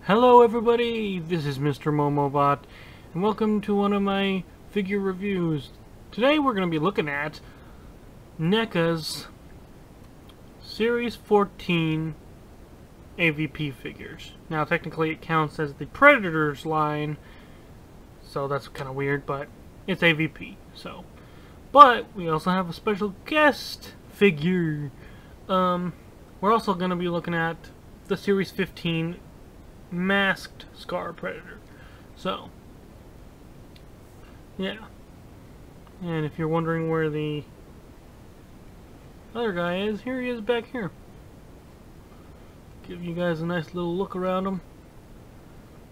Hello everybody, this is Mr. Momobot, and welcome to one of my figure reviews. Today we're going to be looking at NECA's Series 14 AVP figures. Now technically it counts as the Predators line, so that's kind of weird, but it's AVP. But we also have a special guest figure. We're also going to be looking at the Series 15 masked Scar Predator. So, yeah. And if you're wondering where the other guy is, here he is back here. Give you guys a nice little look around him.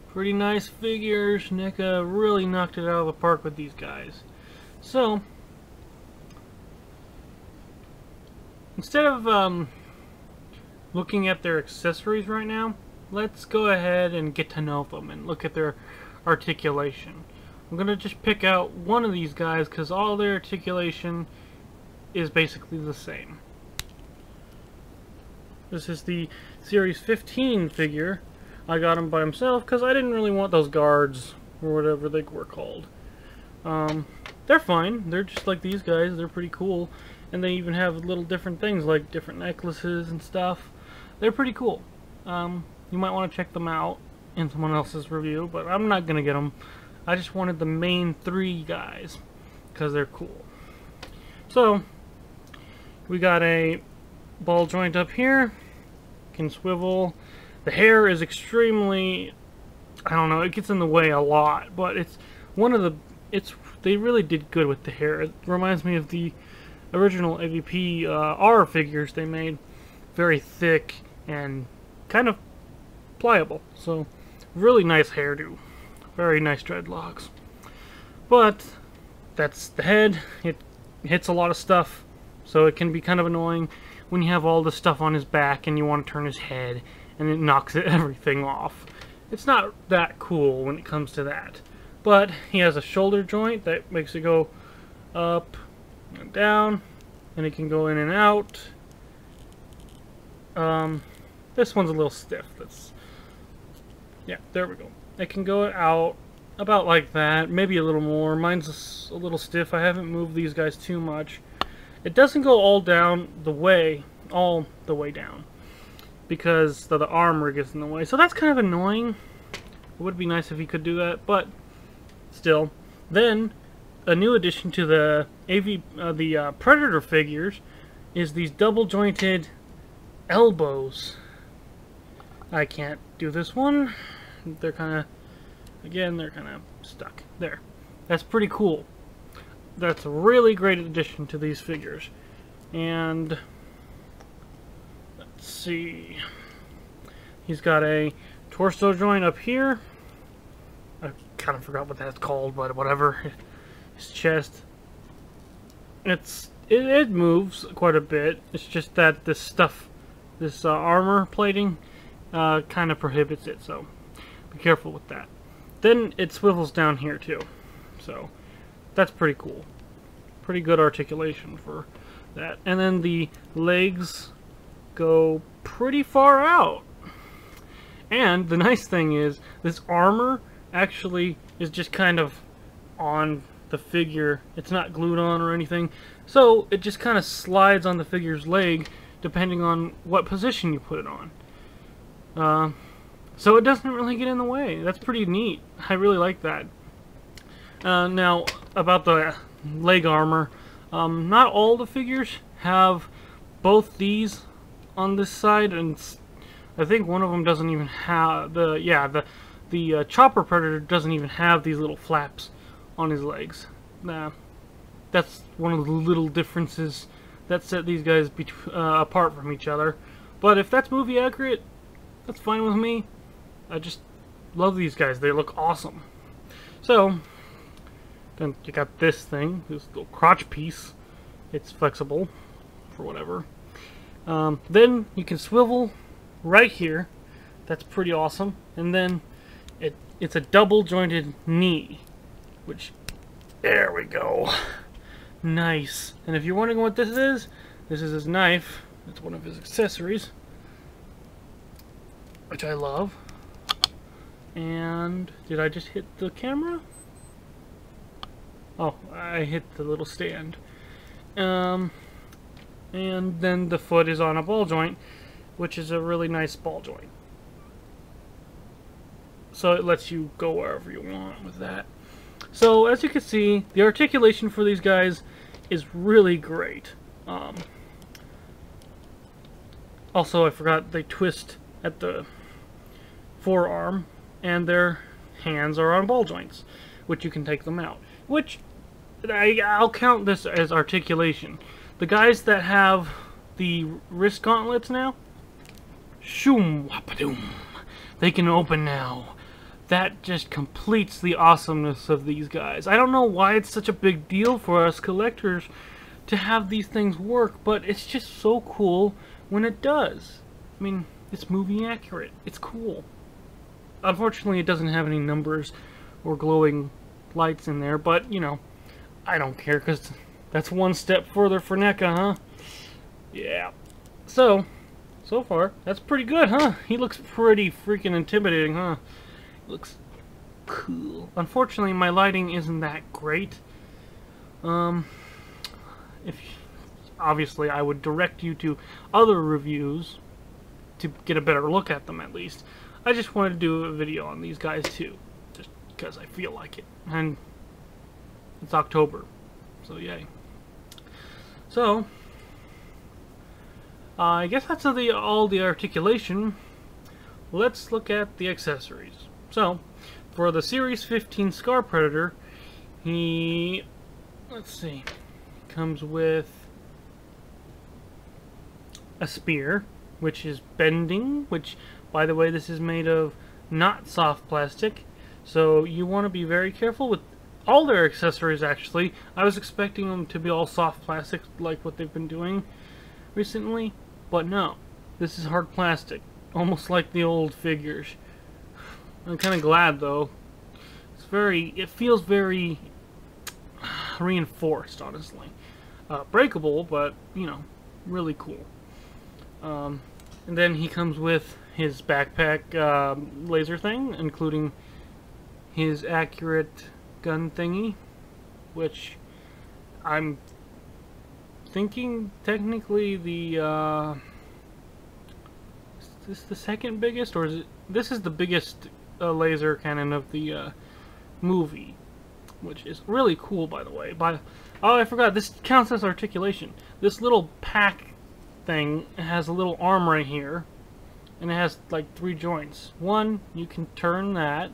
Pretty nice figures. NECA really knocked it out of the park with these guys. So, instead of looking at their accessories right now, let's go ahead and get to know them and look at their articulation. I'm going to just pick out one of these guys because all their articulation is basically the same. This is the Series 15 figure. I got him by himself because I didn't really want those guards or whatever they were called. They're fine. They're just like these guys. They're pretty cool. And they even have little different things like different necklaces and stuff. They're pretty cool. You might want to check them out in someone else's review, but I'm not going to get them. I just wanted the main three guys because they're cool. So, we got a ball joint up here. Can swivel. The hair is extremely, I don't know, it gets in the way a lot, but it's one of the, they really did good with the hair. It reminds me of the original AVP R figures they made. Very thick and kind of pliable, so really nice hairdo, very nice dreadlocks. But that's the head. It hits a lot of stuff, so it can be kind of annoying when you have all the stuff on his back and you want to turn his head and it knocks everything off. It's not that cool when it comes to that. But he has a shoulder joint that makes it go up and down, and it can go in and out. This one's a little stiff. Yeah, there we go. It can go out about like that, maybe a little more. Mine's a little stiff. I haven't moved these guys too much. It doesn't go all the way down, because the armor gets in the way. So that's kind of annoying. It would be nice if he could do that, but still. Then, a new addition to the Predator figures is these double jointed elbows. I can't do this one. They're kind of stuck. There. That's pretty cool. That's a really great addition to these figures. And let's see. He's got a torso joint up here. I kind of forgot what that's called, but whatever. His chest. It moves quite a bit. It's just that this armor plating kind of prohibits it, so be careful with that. Then it swivels down here too, so that's pretty cool. Pretty good articulation for that. And then the legs go pretty far out. And the nice thing is, this armor actually is just kind of on the figure. It's not glued on or anything, so it just kind of slides on the figure's leg depending on what position you put it on. So it doesn't really get in the way. That's pretty neat. I really like that. Now, about the leg armor, not all the figures have both these on this side, and I think one of them doesn't even have the Chopper Predator doesn't even have these little flaps on his legs. That's one of the little differences that set these guys apart from each other. But if that's movie accurate, that's fine with me. I just love these guys. They look awesome. So, then you got this thing, this little crotch piece. It's flexible for whatever. Then you can swivel right here. That's pretty awesome. And then it's a double jointed knee, which, there we go. Nice. And if you're wondering what this is his knife. It's one of his accessories, which I love. And did I just hit the camera? Oh, I hit the little stand. And then the foot is on a ball joint, which is a really nice ball joint. So it lets you go wherever you want with that. So as you can see, the articulation for these guys is really great. Also, I forgot they twist at the forearm, and their hands are on ball joints, which you can take them out. Which, I'll count this as articulation. The guys that have the wrist gauntlets now, shoom wapadoom, they can open now. That just completes the awesomeness of these guys. I don't know why it's such a big deal for us collectors to have these things work, but it's just so cool when it does. I mean, it's movie accurate. It's cool. Unfortunately, it doesn't have any numbers or glowing lights in there, but, you know, I don't care, because that's one step further for NECA, huh? Yeah. So far, that's pretty good, huh? He looks pretty freaking intimidating, huh? Looks cool. Unfortunately, my lighting isn't that great. Obviously, I would direct you to other reviews to get a better look at them, at least. I just wanted to do a video on these guys too, just because I feel like it. And it's October, so yay. So, I guess that's all the articulation. Let's look at the accessories. So, for the Series 15 Scar Predator, let's see, comes with a spear, which is bending, which, by the way, this is made of not soft plastic, so you want to be very careful with all their accessories, actually. I was expecting them to be all soft plastic, like what they've been doing recently, but no, this is hard plastic, almost like the old figures. I'm kind of glad, though. It feels very reinforced, honestly. Breakable, but, you know, really cool. And then he comes with his backpack laser thing, including his accurate gun thingy, which I'm thinking technically is this the second biggest, or is it? This is the biggest laser cannon of the movie, which is really cool, by the way. Oh, I forgot, this counts as articulation. This little pack thing has a little arm right here, and it has like 3 joints. 1, you can turn that,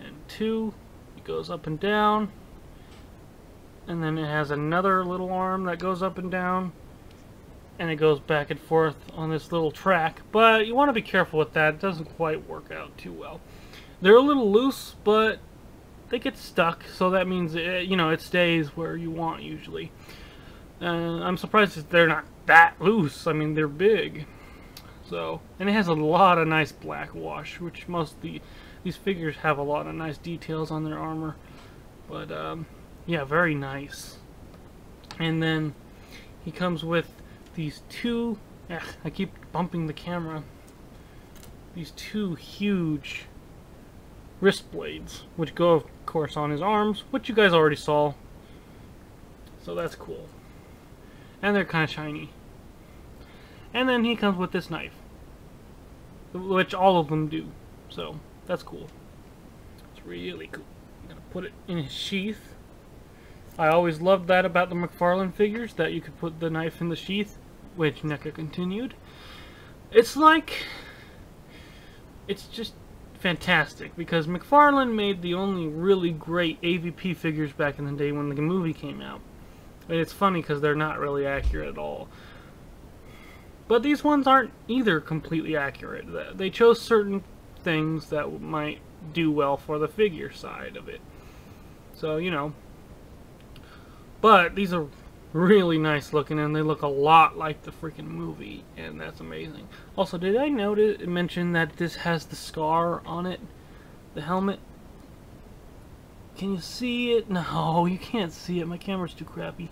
and 2, it goes up and down, and then it has another little arm that goes up and down, and it goes back and forth on this little track. But you want to be careful with that. It doesn't quite work out too well. They're a little loose, but they get stuck, so that means you know, it stays where you want usually. I'm surprised that they're not that loose. I mean, they're big. So, and it has a lot of nice black wash, which these figures have a lot of nice details on their armor. But yeah, very nice. And then he comes with these 2, I keep bumping the camera, these 2 huge wrist blades, which go, of course, on his arms, which you guys already saw. So that's cool. And they're kind of shiny. And then he comes with this knife, which all of them do. So that's cool. It's really cool. I'm gonna put it in his sheath. I always loved that about the McFarlane figures, that you could put the knife in the sheath, which NECA continued. It's just fantastic, because McFarlane made the only really great AVP figures back in the day when the movie came out. And it's funny because they're not really accurate at all. But these ones aren't either completely accurate. They chose certain things that might do well for the figure side of it. So, you know. But these are really nice looking, and they look a lot like the freaking movie, and that's amazing. Also, did I mention that this has the scar on it? The helmet? Can you see it? No, you can't see it. My camera's too crappy.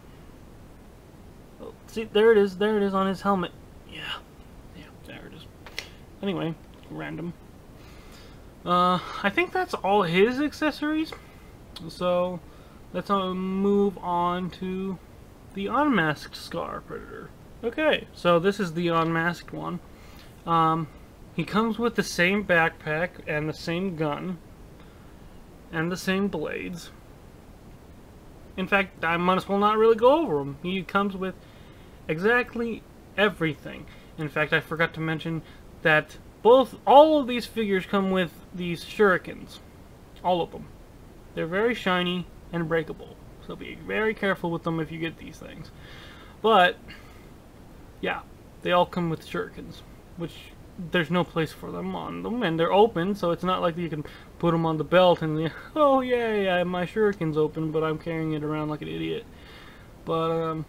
Oh, see, there it is. There it is on his helmet. Yeah, there it is. Anyway, random. I think that's all his accessories. So let's move on to the unmasked Scar Predator. Okay, so this is the unmasked one. He comes with the same backpack and the same gun and the same blades. In fact, I might as well not really go over him. He comes with exactly everything. In fact, I forgot to mention that all of these figures come with these shurikens. All of them. They're very shiny and breakable. So be very careful with them if you get these things. But, yeah, they all come with shurikens, which there's no place for them on them, and they're open, so it's not like you can put them on the belt and, oh yeah, my shuriken's open, but I'm carrying it around like an idiot. But,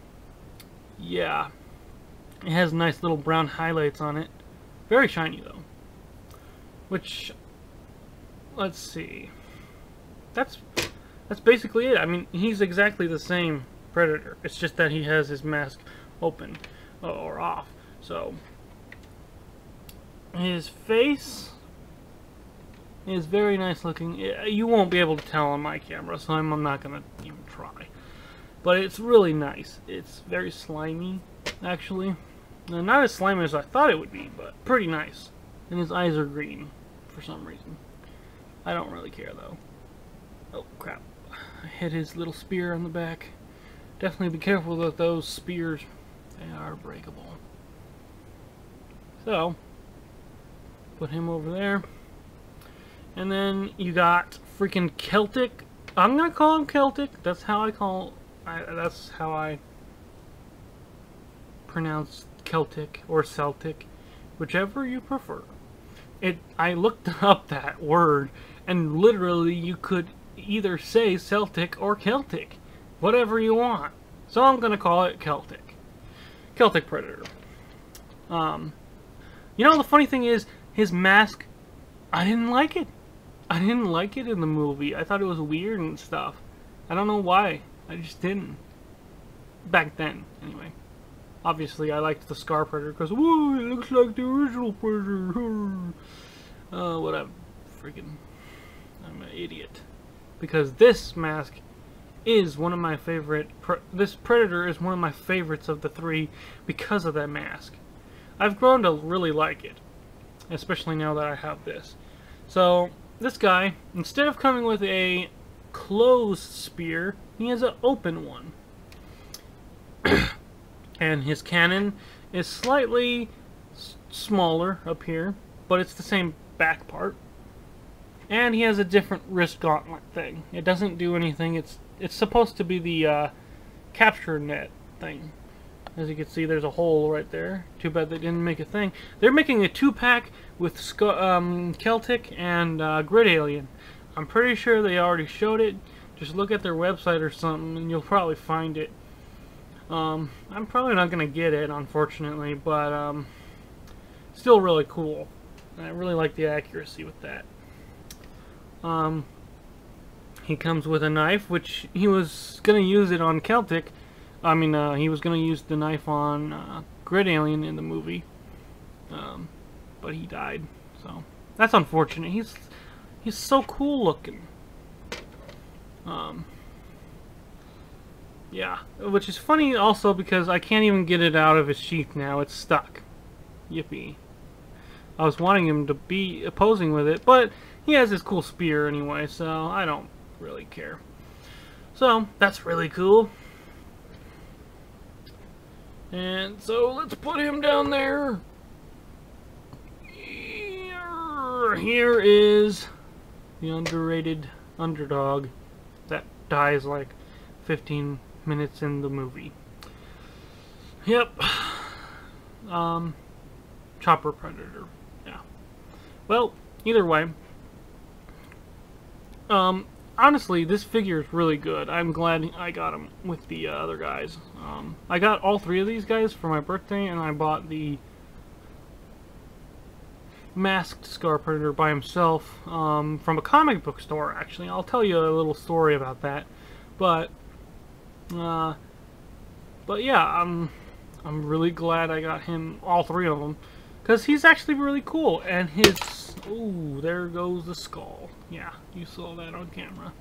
yeah. It has nice little brown highlights on it. Very shiny, though. Which, let's see. That's basically it. I mean, he's exactly the same Predator. It's just that he has his mask open or off. So, his face is very nice looking. You won't be able to tell on my camera, so I'm not going to even try. But it's really nice. It's very slimy, actually. Not as slimy as I thought it would be, but pretty nice. And his eyes are green, for some reason. I don't really care, though. Oh, crap. I hit his little spear on the back. Definitely be careful with those spears. They are breakable. So, put him over there. And then you got freaking Celtic. I'm gonna call him Celtic. That's how that's how I pronounce Celtic or Celtic, whichever you prefer. I looked up that word, and literally you could either say Celtic or Celtic, whatever you want. So I'm gonna call it Celtic. Celtic Predator. You know, the funny thing is, his mask, I didn't like it. I didn't like it in the movie. I thought it was weird and stuff. I don't know why. I just didn't. Back then, anyway. Obviously, I liked the Scar Predator because, whoa, it looks like the original Predator. Whatever. Freaking, I'm an idiot. Because this mask is one of my favorite. This Predator is one of my favorites of the three because of that mask. I've grown to really like it, especially now that I have this. So, this guy, instead of coming with a closed spear, he has an open one. And his cannon is slightly smaller up here, but it's the same back part. And he has a different wrist gauntlet thing. It doesn't do anything. It's supposed to be the capture net thing. As you can see, there's a hole right there. Too bad they didn't make a thing. They're making a 2-pack with Celtic and Grid Alien. I'm pretty sure they already showed it. Just look at their website or something, and you'll probably find it. I'm probably not going to get it, unfortunately, but still really cool. And I really like the accuracy with that. He comes with a knife, which he was going to use it on Celtic. I mean, he was going to use the knife on Grid Alien in the movie, but he died. So that's unfortunate. He's so cool looking. Yeah, which is funny also because I can't even get it out of his sheath now. It's stuck. Yippee. I was wanting him to be opposing with it, but he has his cool spear anyway, so I don't really care. So, that's really cool. And so, let's put him down there. Here is the underrated underdog that dies like 15 minutes in the movie. Yep. Chopper Predator. Yeah. Well, either way. Honestly, this figure is really good. I'm glad I got him with the other guys. I got all three of these guys for my birthday, and I bought the masked Scar Predator by himself from a comic book store, actually. I'll tell you a little story about that. But yeah, I'm really glad I got him, all three of them, because he's actually really cool, and his Ooh, there goes the skull. Yeah, you saw that on camera.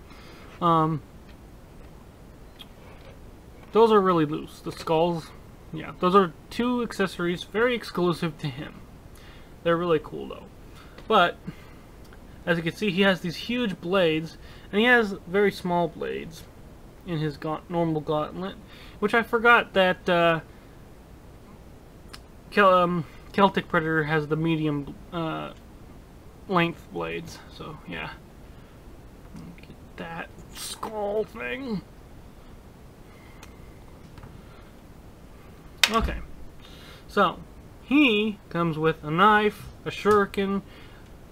Those are really loose. The skulls, yeah, those are 2 accessories very exclusive to him. They're really cool though. But as you can see, he has these huge blades, and he has very small blades in his normal gauntlet, which I forgot that Celtic Predator has the medium length blades. So yeah, get that skull thing. Okay, so he comes with a knife, a shuriken,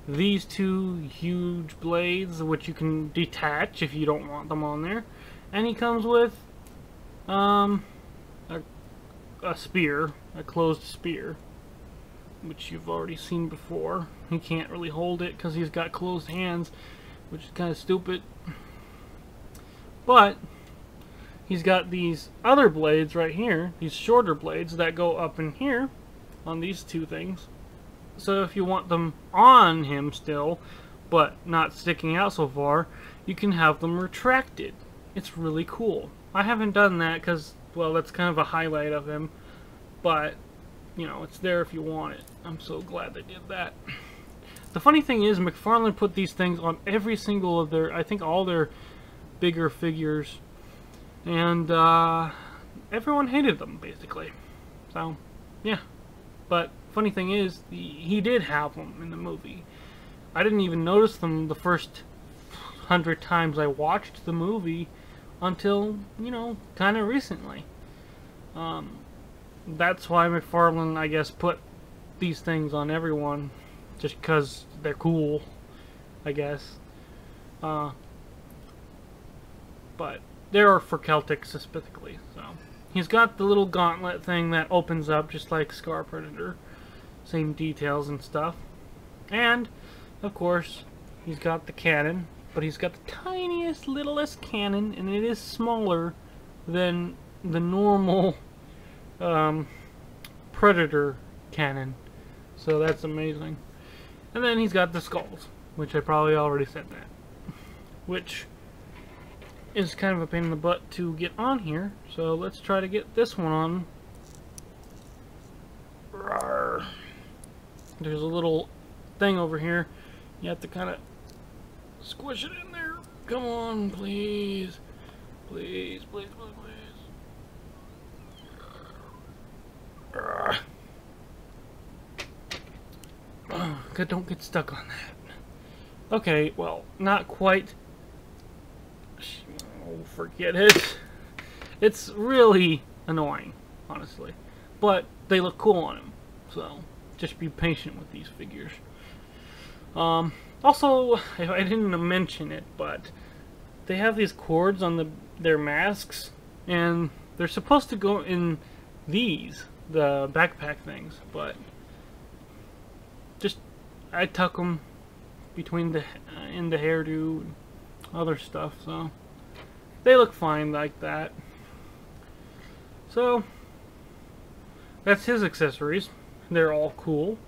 these 2 huge blades, which you can detach if you don't want them on there, and he comes with a spear, a closed spear, which you've already seen before. He can't really hold it because he's got closed hands, which is kind of stupid. But he's got these other blades right here, these shorter blades that go up in here on these 2 things. So if you want them on him still, but not sticking out so far, you can have them retracted. It's really cool. I haven't done that because, well, that's kind of a highlight of him, but, you know, it's there if you want it. I'm so glad they did that. The funny thing is, McFarlane put these things on every single of their, I think all their bigger figures, and everyone hated them, basically. So, yeah. But funny thing is, he did have them in the movie. I didn't even notice them the first 100 times I watched the movie until, you know, kind of recently. That's why McFarlane, I guess, put these things on everyone, just because they're cool, I guess. But they are for Celtic specifically, so. He's got the little gauntlet thing that opens up just like Scar Predator. Same details and stuff. And, of course, he's got the cannon, but he's got the tiniest, littlest cannon, and it is smaller than the normal Predator cannon. So that's amazing. And then he's got the skulls, which I probably already said that. Which is kind of a pain in the butt to get on here, so let's try to get this one on. Rawr. There's a little thing over here. You have to kind of squish it in there. Come on, please. Please, please, please, please. Oh, good, don't get stuck on that. Okay, well, not quite. Oh, forget it. It's really annoying, honestly. But they look cool on him, so just be patient with these figures. Also, I didn't mention it, but they have these cords on their masks, and they're supposed to go in these, the backpack things, but just I tuck them between in the hairdo and other stuff, so they look fine like that. So that's his accessories. They're all cool.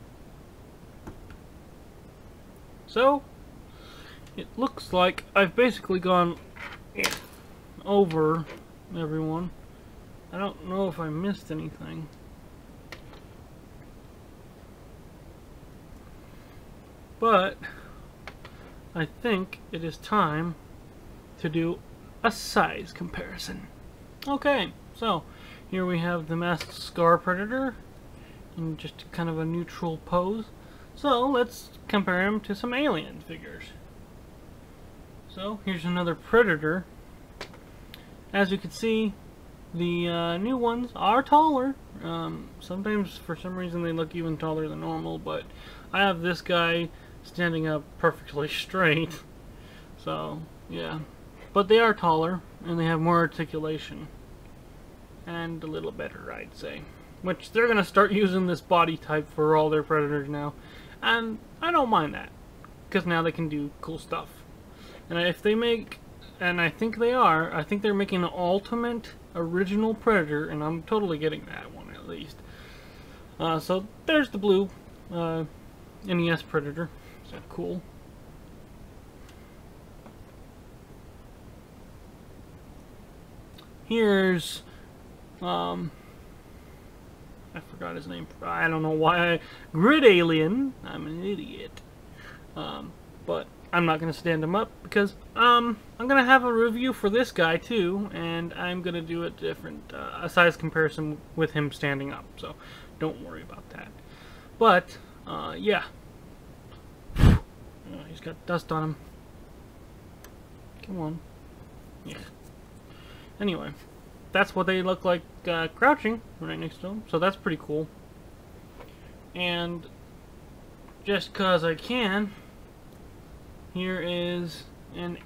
So it looks like I've basically gone over everyone. I don't know if I missed anything. But I think it is time to do a size comparison. Okay, so here we have the masked Scar Predator in just kind of a neutral pose. So let's compare him to some alien figures. So here's another Predator. As you can see, the new ones are taller. Sometimes for some reason they look even taller than normal, but I have this guy standing up perfectly straight. So yeah, but they are taller and they have more articulation and a little better, I'd say. Which they're gonna start using this body type for all their Predators now, and I don't mind that because now they can do cool stuff. And if they make, and I think they are, I think they're making an ultimate original Predator, and I'm totally getting that one at least. So there's the blue NES Predator. Is that cool? Here's, I forgot his name. I don't know why. Grid Alien. I'm an idiot. But I'm not going to stand him up because I'm going to have a review for this guy too, and I'm going to do a different a size comparison with him standing up. So don't worry about that. But yeah, he's got dust on him. Come on. Yeah. Anyway, that's what they look like crouching right next to him. So that's pretty cool. And just cause I can, here is an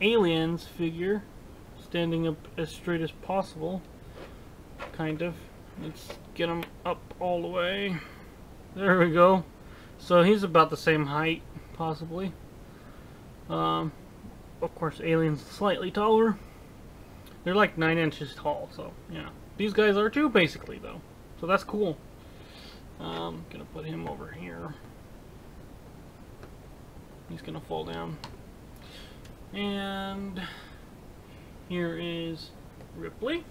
Aliens figure standing up as straight as possible. Kind of. Let's get him up all the way. There we go. So he's about the same height, possibly. Of course, Alien's slightly taller. They're like 9 inches tall, so yeah. These guys are too, basically, though. So that's cool. Gonna put him over here. He's gonna fall down. And here is Ripley.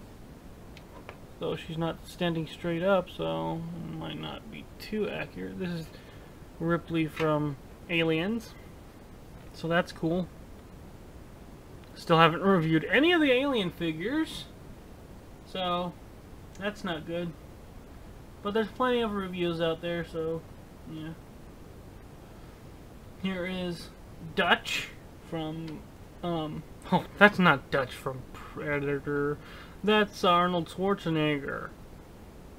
Though she's not standing straight up, so it might not be too accurate. This is Ripley from Aliens. So that's cool. Still haven't reviewed any of the Alien figures, so that's not good. But there's plenty of reviews out there, so yeah. Here is Dutch from, oh, that's not Dutch from Predator. That's Arnold Schwarzenegger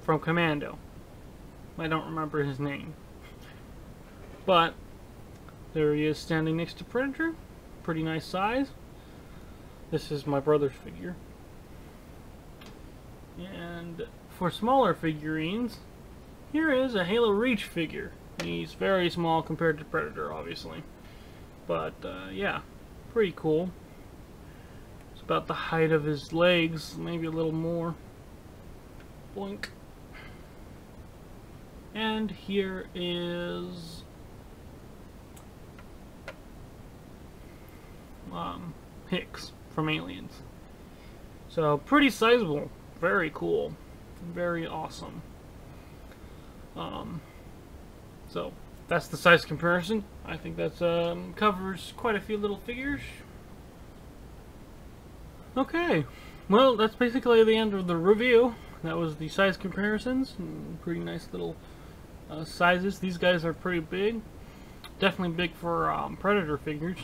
from Commando. I don't remember his name. But there he is standing next to Predator. Pretty nice size. This is my brother's figure. And for smaller figurines, here is a Halo Reach figure. He's very small compared to Predator, obviously. But, yeah, pretty cool. It's about the height of his legs, maybe a little more. Boink. And here is Hicks from Aliens. So pretty sizable, very cool, very awesome. So that's the size comparison. I think that covers quite a few little figures. Okay, well, that's basically the end of the review. That was the size comparisons. Pretty nice little sizes. These guys are pretty big. Definitely big for Predator figures.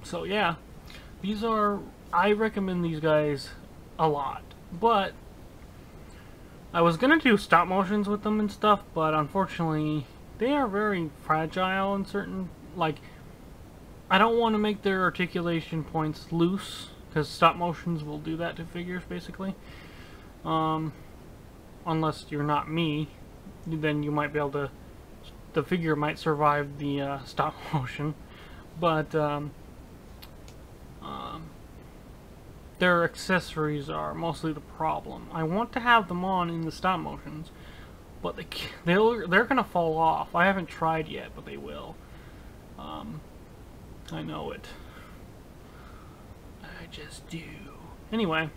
So yeah, these are, I recommend these guys a lot. But I was gonna do stop motions with them and stuff, but unfortunately they are very fragile in certain, like, I don't want to make their articulation points loose, because stop motions will do that to figures, basically. Unless you're not me, then you might be able to, the figure might survive the stop motion. But their accessories are mostly the problem. I want to have them on in the stop motions, but they're gonna fall off. I haven't tried yet, but they will. I know it. I just do. Anyway,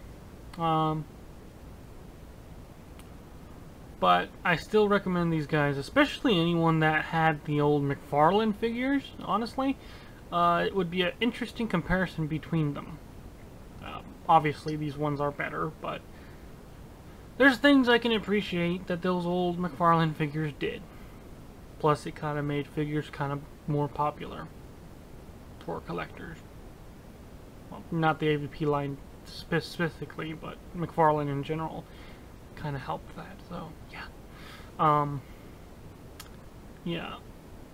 but I still recommend these guys, especially anyone that had the old McFarlane figures. Honestly, it would be an interesting comparison between them. Obviously, these ones are better, but there's things I can appreciate that those old McFarlane figures did. Plus, it kind of made figures kind of more popular for collectors. Well, not the AVP line specifically, but McFarlane in general kind of helped that. So, yeah. Yeah.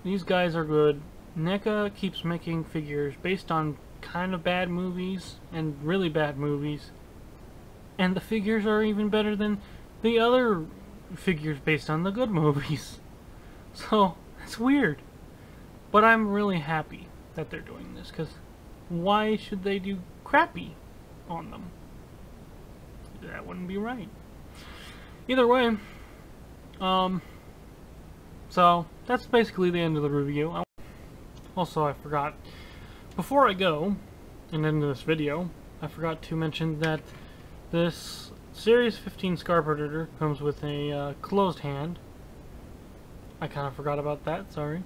These guys are good. NECA keeps making figures based on kind of bad movies and really bad movies, and the figures are even better than the other figures based on the good movies. So it's weird, but I'm really happy that they're doing this, because why should they do crappy on them? That wouldn't be right. Either way, So that's basically the end of the review. Also, I forgot, before I go and end this video, I forgot to mention that this Series 15 Scar Predator comes with a closed hand. I kind of forgot about that, sorry.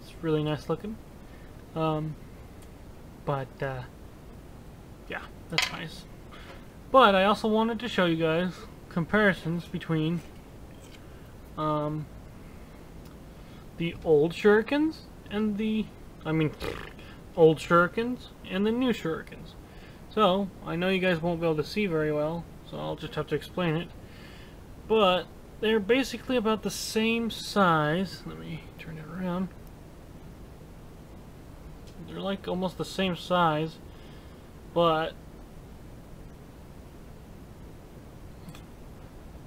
It's really nice looking. Yeah, that's nice. But I also wanted to show you guys comparisons between the old shurikens and the old shurikens and the new shurikens. So I know you guys won't be able to see very well, so I'll just have to explain it. But they're basically about the same size. Let me turn it around. They're like almost the same size, but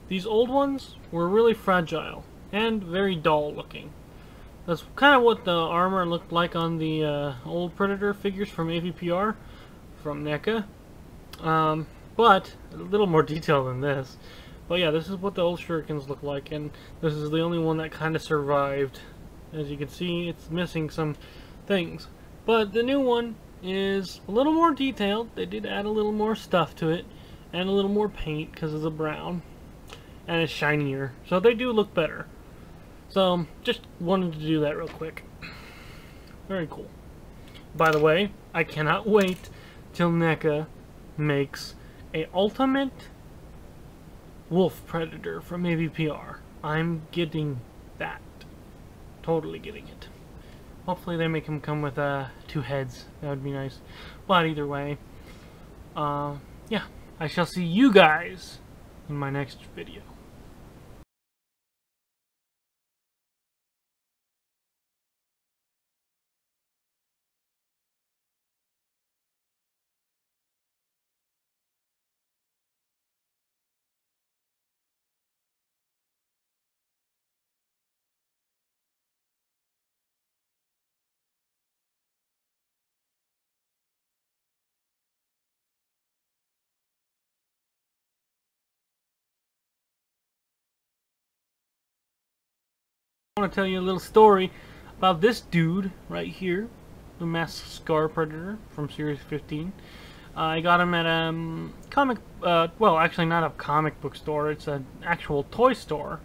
these old ones were really fragile and very dull looking. That's kind of what the armor looked like on the old Predator figures from AVPR, from NECA. But a little more detail than this. But yeah, this is what the old shurikens look like, and this is the only one that kind of survived. As you can see, it's missing some things. But the new one is a little more detailed. They did add a little more stuff to it, and a little more paint because of the brown. And it's shinier, so they do look better. So, just wanted to do that real quick. Very cool. By the way, I cannot wait till NECA makes a ultimate wolf predator from AVPR. I'm getting that. Totally getting it. Hopefully they make him come with 2 heads. That would be nice. But either way, yeah, I shall see you guys in my next video. I want to tell you a little story about this dude right here, the Masked Scar Predator from Series 15. I got him at a well, actually not a comic book store, it's an actual toy store.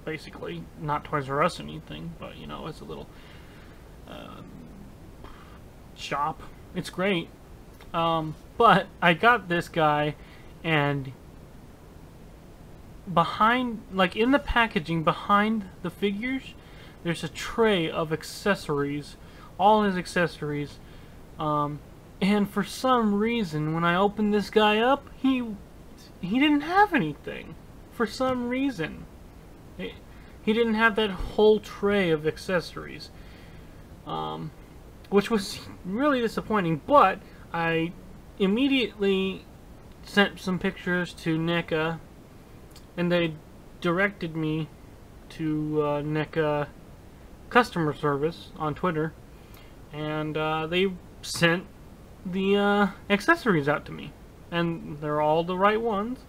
Basically, not Toys R Us or anything, but you know, it's a little shop. It's great. But I got this guy, and behind, like in the packaging behind the figures, there's a tray of accessories, all his accessories, and for some reason when I opened this guy up, he didn't have anything. For some reason he didn't have that whole tray of accessories, which was really disappointing. But I immediately sent some pictures to NECA, and they directed me to NECA customer service on Twitter, and they sent the accessories out to me, and they're all the right ones,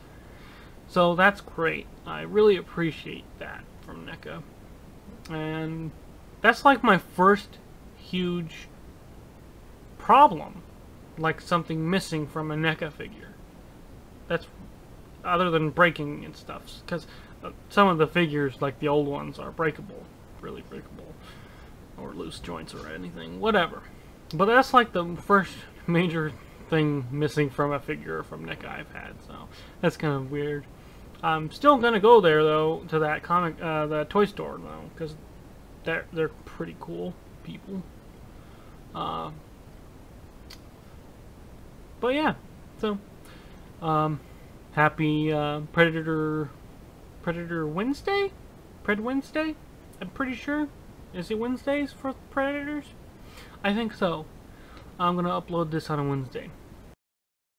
so that's great. I really appreciate that from NECA, and that's like my first huge problem, like something missing from a NECA figure. That's other than breaking and stuff, because some of the figures, like the old ones, are breakable, really breakable, or loose joints or anything, whatever. But that's like the first major thing missing from a figure from NECA I've had, so that's kind of weird. I'm still gonna go there though, to that comic, the toy store though, because they're pretty cool people. But yeah, so happy Predator Wednesday? Pred Wednesday? I'm pretty sure. Is it Wednesdays for Predators? I think so. I'm gonna upload this on a Wednesday.